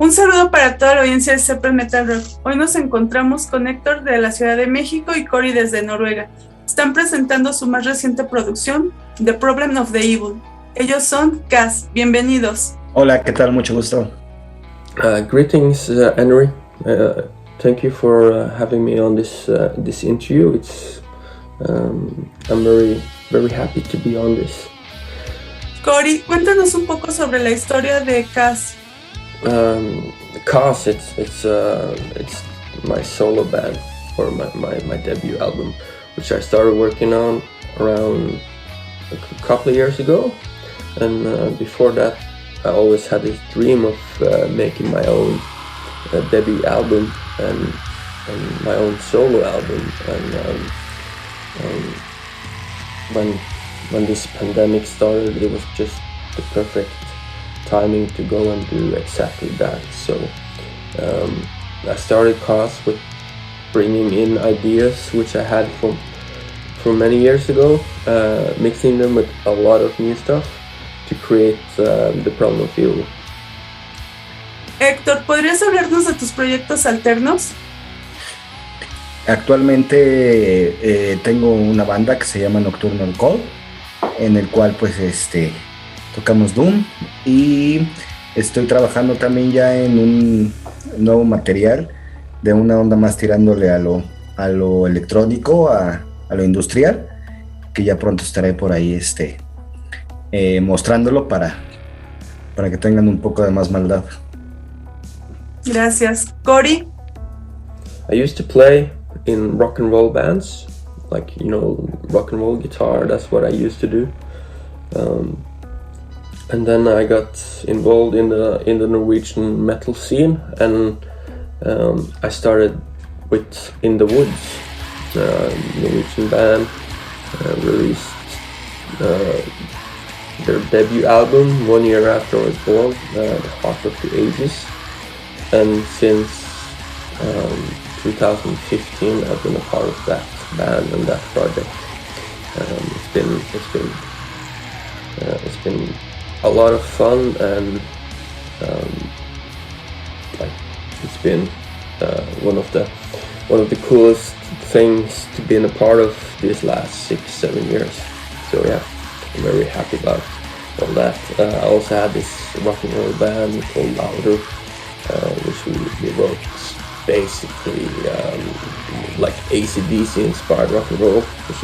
Un saludo para toda la audiencia de Serpent Metal Rock. Hoy nos encontramos con Héctor de la Ciudad de México y Kåre desde Noruega. Están presentando su más reciente producción, The Problem of the Evil. Ellos son KAS. Bienvenidos. Hola, ¿qué tal? Mucho gusto. Greetings, Eneri. Thank you for having me on this interview. I'm very happy to be on this. Kåre, cuéntanos un poco sobre la historia de KAS. KAS, it's my solo band, or my debut album, which I started working on around a couple of years ago. And before that, I always had this dream of making my own debut album and my own solo album. And when this pandemic started, it was just the perfect timing to go and do exactly that. So I started KAS with bringing in ideas which I had from many years ago, mixing them with a lot of new stuff to create The Problem of Evil. Héctor, ¿podrías hablarnos de tus proyectos alternos? Actualmente tengo una banda que se llama Nocturnal Call, en el cual pues tocamos Doom, y estoy trabajando también ya en un nuevo material de una onda más tirándole a lo electrónico, a lo industrial, que ya pronto estaré por ahí mostrándolo para que tengan un poco de más maldad. Gracias. Kåre? I used to play in rock and roll bands, like, rock and roll guitar. That's what I used to do. And then I got involved in the Norwegian metal scene, and I started with In the Woods, Norwegian band, released their debut album 1 year after I was born, The Heart of the Ages. And since 2015, I've been a part of that band and that project. It's been a lot of fun, and it's been one of the coolest things to be a part of these last 6-7 years. So yeah, I'm very happy about all that. I also had this rock and roll band called Louder, which we wrote basically like AC/DC inspired rock and roll, which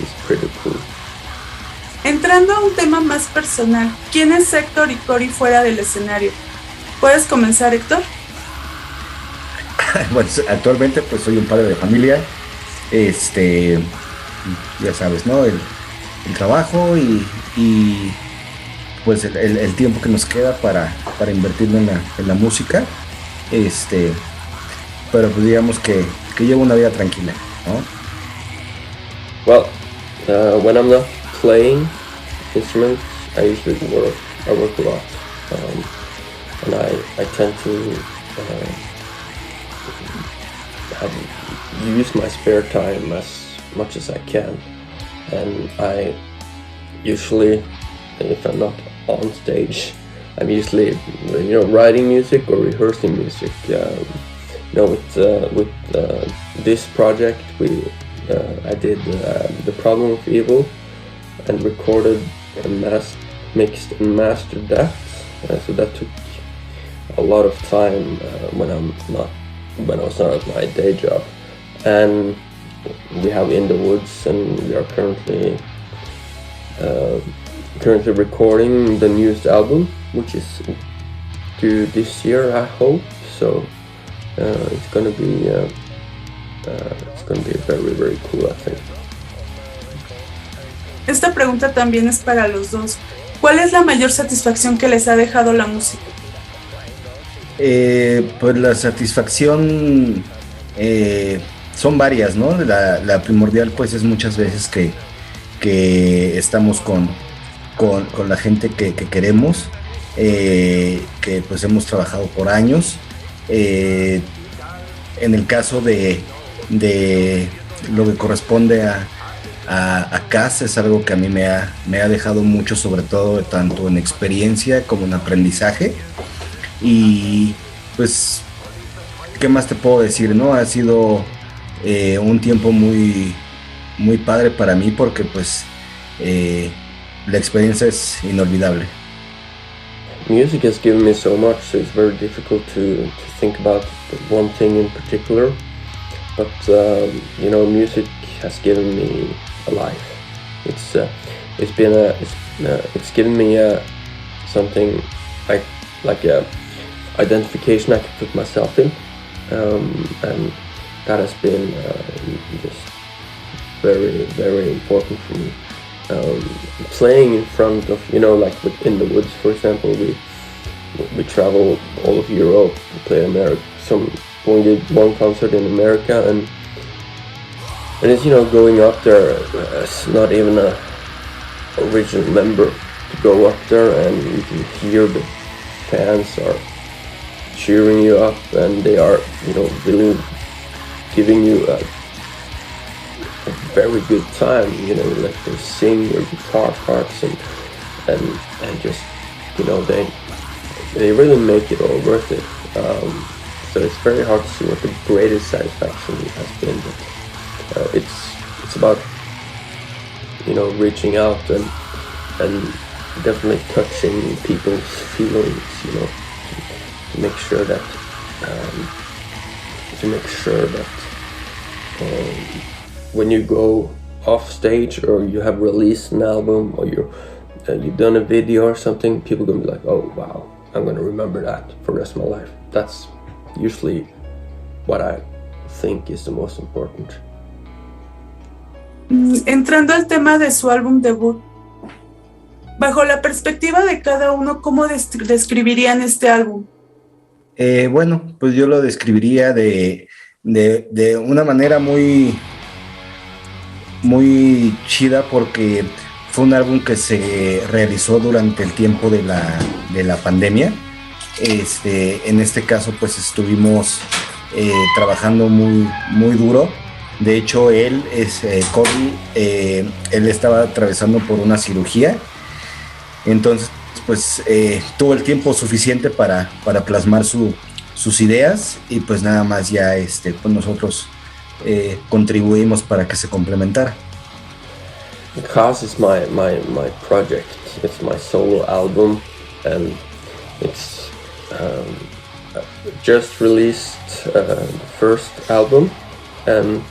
is pretty cool. Entrando a un tema más personal, ¿quién es Héctor y Kåre fuera del escenario? ¿Puedes comenzar, Héctor? Bueno, actualmente pues soy un padre de familia, ya sabes, ¿no? El trabajo y pues el tiempo que nos queda para invertirlo en la música, pero pues digamos que llevo una vida tranquila, ¿no? Well, when I'm not playing instruments, I usually work a lot, and I tend to use my spare time as much as I can, and I usually, if I'm not on stage, I'm usually writing music or rehearsing music. With this project, I did The Problem of Evil and recorded and mixed and mastered that. So that took a lot of time when I was not at my day job. And we have In the Woods, and we are currently recording the newest album, which is due this year, I hope. So it's gonna be very, very cool, I think. Esta pregunta también es para los dos. ¿Cuál es la mayor satisfacción que les ha dejado la música? Pues la satisfacción son varias, ¿no? La primordial pues es muchas veces que estamos con la gente que queremos, que pues hemos trabajado por años. En el caso de lo que corresponde a KAS, es algo que a mí me ha dejado mucho, sobre todo tanto en experiencia como en aprendizaje, y pues, ¿qué más te puedo decir, no? Ha sido un tiempo muy, muy padre para mí porque, pues, la experiencia es inolvidable. Music has given me so much, so it's very difficult to think about one thing in particular. But music has given me a life. It's given me something like a identification I can put myself in, and that has been just very, very important for me. Playing in front of, like in the woods, for example, we travel all of Europe, we play America. We did one concert in America, and it's going up there as not even a original member, to go up there and you can hear the fans are cheering you up, and they are really giving you a very good time, like they sing your guitar parts and just they really make it all worth it. So it's very hard to see what the greatest satisfaction has been, but it's about reaching out and definitely touching people's feelings, to make sure that when you go off stage or you have released an album or you've done a video or something, people are gonna be like, oh wow, I'm gonna remember that for the rest of my life. That's usually what I think is the most important. Entrando al tema de su álbum debut, bajo la perspectiva de cada uno, ¿cómo describirían este álbum? Bueno, pues yo lo describiría de una manera muy, muy chida, porque fue un álbum que se realizó durante el tiempo de la pandemia. En este caso, pues estuvimos trabajando muy, muy duro. De hecho, Kåre, él estaba atravesando por una cirugía. Entonces, pues tuvo el tiempo suficiente para plasmar sus ideas, y pues nada más ya pues nosotros contribuimos para que se complementara. KAS is my project. It's my solo album, and it's just released the first album, and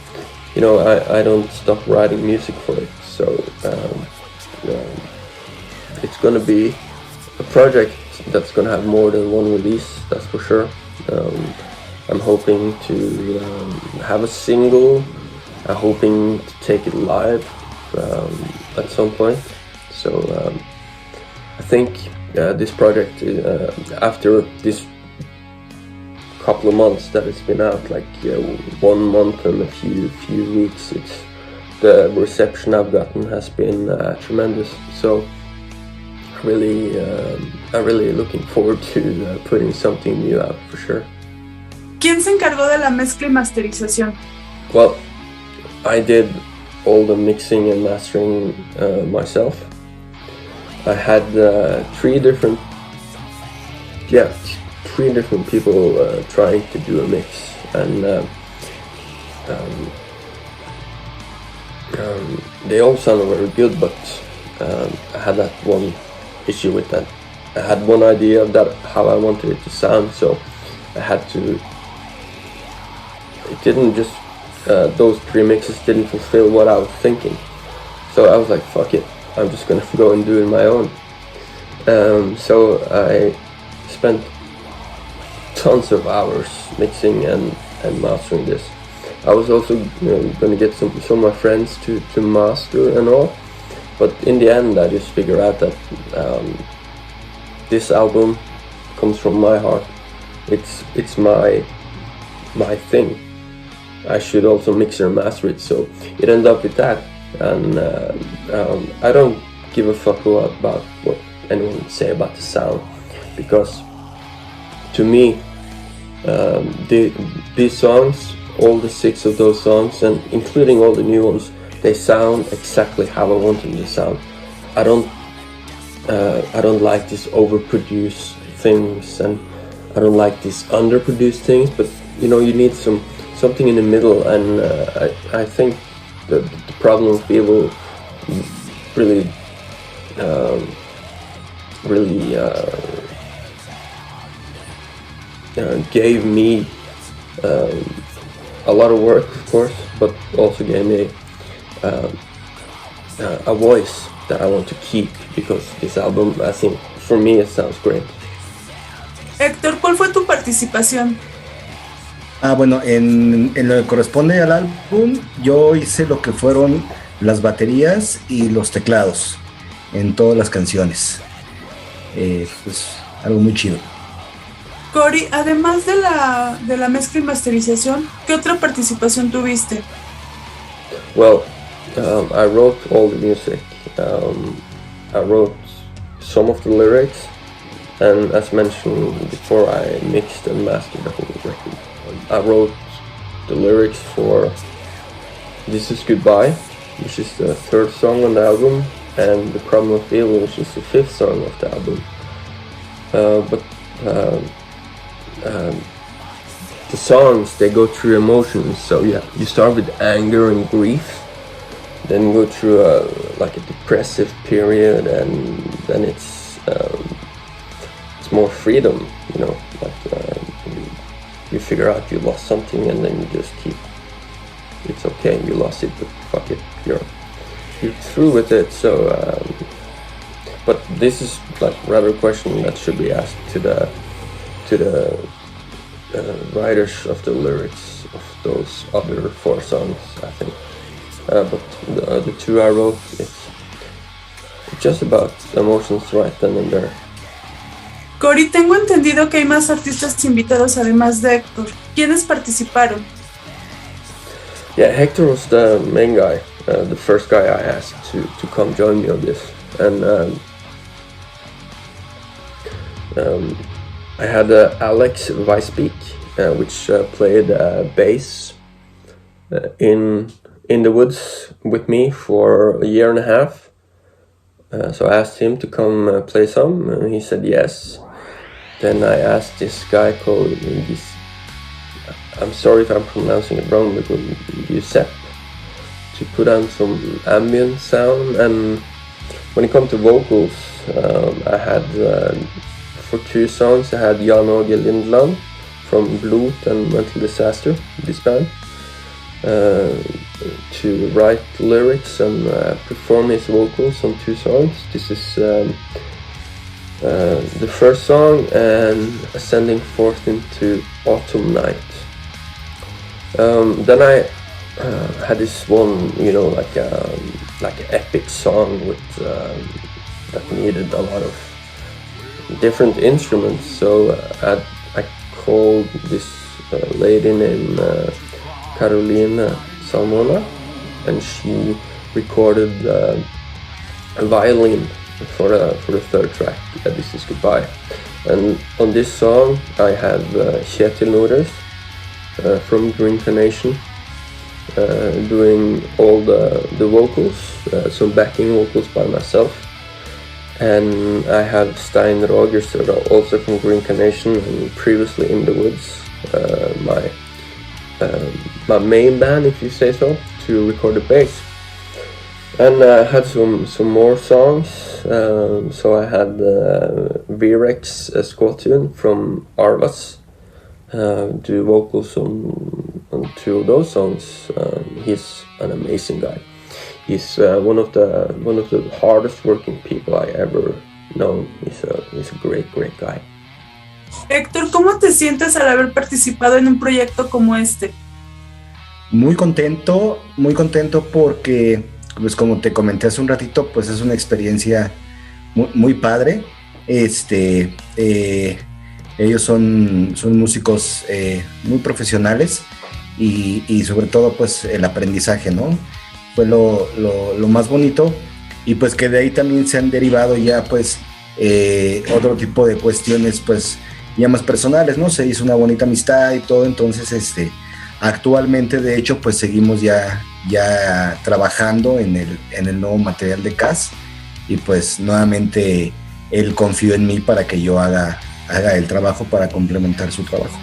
I don't stop writing music for it, so it's gonna be a project that's gonna have more than one release, that's for sure. I'm hoping to have a single. I'm hoping to take it live at some point. So I think this project, after this couple of months that it's been out, like 1 month and a few weeks, the reception I've gotten has been tremendous. So I'm really looking forward to putting something new out for sure. ¿Quién se encargó de la mezcla y masterización? Well, I did all the mixing and mastering myself. I had three different people trying to do a mix, and they all sounded very good, but I had that one issue with that. I had one idea of that, how I wanted it to sound, so I had to. It didn't just. Those three mixes didn't fulfill what I was thinking, so I was like, fuck it, I'm just gonna go and do it my own. So I spent tons of hours mixing and mastering this. I was also gonna get some of my friends to master and all, but in the end I just figured out that this album comes from my heart. It's my thing. I should also mix and master it, so it ended up with that. And I don't give a fuck about what anyone would say about the sound, because to me these songs, all the 6 of those songs, and including all the new ones, they sound exactly how I want them to sound. I don't like these overproduced things, and don't like these underproduced things, but you know, you need something in the middle, and I think the problem of people really gave me a lot of work, of course, but also gave me a voice that I want to keep, because this album, I think, for me, it sounds great. Héctor, ¿cuál fue tu participación? Bueno, en lo que corresponde al álbum, yo hice lo que fueron las baterías y los teclados en todas las canciones. Pues algo muy chido. Kåre, además de la mezcla y masterización, ¿qué otra participación tuviste? Well, I wrote all the music. I wrote some of the lyrics, and as mentioned before, I mixed and mastered the whole record. I wrote the lyrics for This Is Goodbye, which is the third song on the album, and The Problem of Evil, which is the fifth song of the album. The songs, they go through emotions, so yeah, you start with anger and grief, then go through a depressive period, and then it's more freedom, you know, you figure out you lost something, and then you just keep, it's okay, you lost it, but fuck it, you're through with it. So but this is like rather a question that should be asked to the writers of the lyrics of those other four songs, I think. But the two I wrote, it's just about emotions right then and there. Kåre, tengo entendido que hay más artistas invitados además de Héctor. ¿Quiénes participaron? Yeah, Hector was the main guy, the first guy I asked to come join me on this. And I had Alex Weisbeek, which played bass in the woods with me for a year and a half. So I asked him to come play some, and he said yes. Then I asked this guy called, I'm sorry if I'm pronouncing it wrong, but Giuseppe, to put on some ambient sound. And when it comes to vocals, I had, for two songs, I had Jan Åge Lindland from Blod and Mental Disaster, this band, to write lyrics and perform his vocals on two songs. This is the first song, and Ascending Forth into Autumn Night. Then I had this one, you know, like an epic song with that needed a lot of different instruments. So I called this lady named Carolina Salmona, and she recorded a violin for the third track, This Is Goodbye. And on this song I had Kjetil Nordhaus from Reincarnation doing all the vocals, some backing vocals by myself. And I have Stein Rogersrud, also from Reincarnation and previously In the Woods, my main band, if you say so, to record the bass. And I had some more songs, so I had Virex Squatune from Arvas do vocals on two of those songs. He's an amazing guy. He's one of the hardest working people I ever known. He's a great guy. Héctor, ¿cómo te sientes al haber participado en un proyecto como este? Muy contento porque, pues como te comenté hace un ratito, pues es una experiencia muy padre. Ellos son músicos muy profesionales y sobre todo pues el aprendizaje, ¿no? Fue lo más bonito, y pues que de ahí también se han derivado ya pues otro tipo de cuestiones pues ya más personales, ¿no? Se hizo una bonita amistad y todo, entonces actualmente de hecho pues seguimos ya trabajando en el nuevo material de KAS, y pues nuevamente él confió en mí para que yo haga haga el trabajo para complementar su trabajo.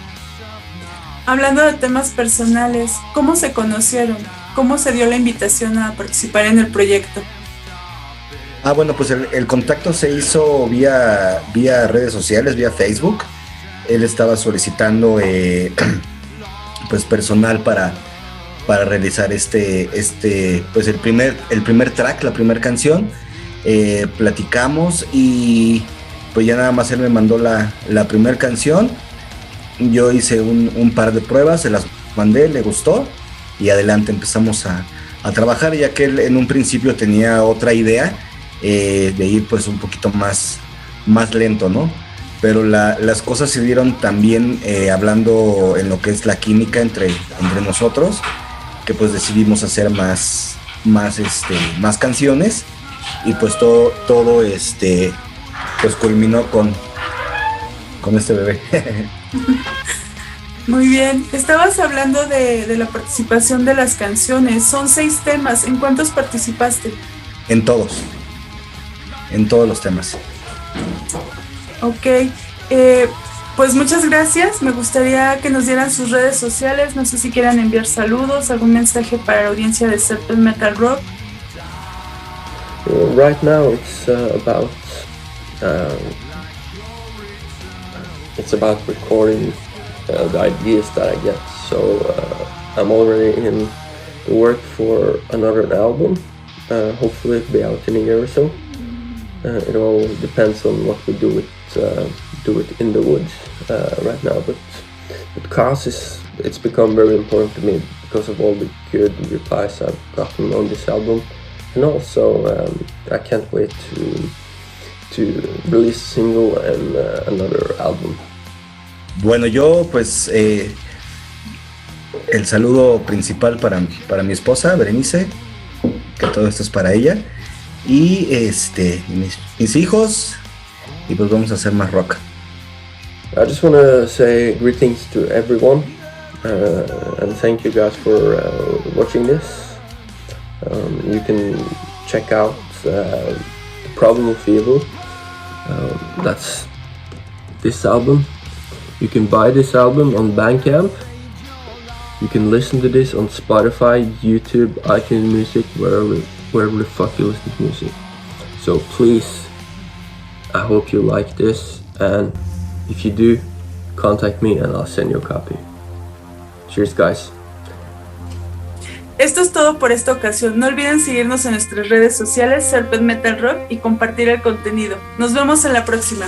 Hablando de temas personales, ¿cómo se conocieron? ¿Cómo se dio la invitación a participar en el proyecto? Bueno, pues el contacto se hizo vía redes sociales, vía Facebook. Él estaba solicitando pues personal para realizar pues el primer track, la primera canción. Platicamos y pues ya nada más él me mandó la primera canción. Yo hice un par de pruebas, se las mandé, le gustó y adelante empezamos a trabajar, ya que él en un principio tenía otra idea de ir pues un poquito más lento, ¿no? Pero las cosas se dieron también hablando en lo que es la química entre nosotros, que pues decidimos hacer más canciones y pues todo pues culminó con este bebé. Muy bien, estabas hablando de la participación de las canciones, son 6 temas, ¿en cuántos participaste? En todos los temas. Ok, pues muchas gracias, me gustaría que nos dieran sus redes sociales, no sé si quieran enviar saludos, algún mensaje para la audiencia de Serpent Metal Rock. Right now it's about recording the ideas that I get, so I'm already in the work for another album, hopefully it'll be out in a year or so. It all depends on what we do it in the woods right now, but KAS it's become very important to me because of all the good replies I've gotten on this album, and also I can't wait to release a single and another album. Bueno, yo pues el saludo principal para mi esposa Berenice, que todo esto es para ella, y mis hijos, y pues vamos a hacer más rock. I just want to say greetings to everyone and thank you guys for watching this. You can check out The Problem of Evil, that's this album. You can buy this album on Bandcamp. You can listen to this on Spotify, YouTube, iTunes Music, wherever the fuck you listen to music. So please, I hope you like this, and if you do, contact me and I'll send you a copy. Cheers, guys. Esto es todo por esta ocasión. No olviden seguirnos en nuestras redes sociales Serpent Metal Rock y compartir el contenido. Nos vemos en la próxima.